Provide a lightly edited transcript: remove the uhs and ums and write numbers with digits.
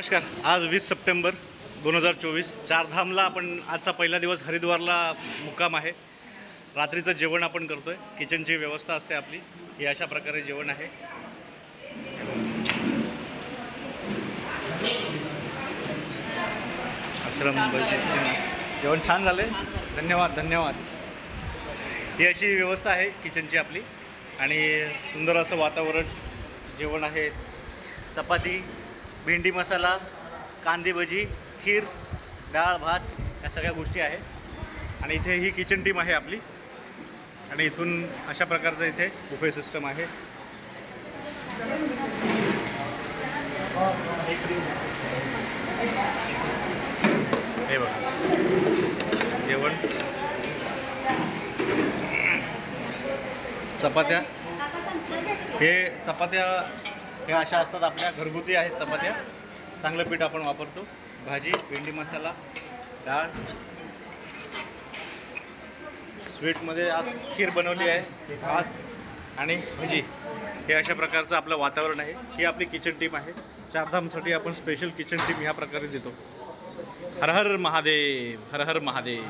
नमस्कार. आज 20 सप्टेंबर 2024 चारधामला आपण आजचा पहिला दिवस हरिद्वारला मुक्काम आहे. रात्रीचं जेवण आपण करतोय. किचनची व्यवस्था असते आपली. हे अशा प्रकारे जेवण आहे. जेवण छान झाले. धन्यवाद धन्यवाद. ही अशी व्यवस्था आहे किचनची आपली आणि सुंदर असं वातावरण. जेवण आहे. चपाती, भेंडी मसाला, कांदी भजी, खीर, डाळ भात या सगळ्या गोष्टी आहेत. आणि इथे ही किचन टीम आहे आपली आणि इथून अशा प्रकारचं इथे बुफे सिस्टम आहे. हे बघा जेवण. चपात्या, हे अशा असतात आपल्या घरगुती आहेत चपात्या. चांगलं पीठ आपण वापरतो. भाजी, भेंडी मसाला, डाळ. स्वीटमध्ये आज खीर बनवली आहे, भात आणि भजी. हे अशा प्रकारचं आपलं वातावरण आहे. ही आपली किचन टीम आहे. चारधामसाठी आपण स्पेशल किचन टीम ह्या प्रकारे देतो. हर हर महादेव, हर हर महादेव.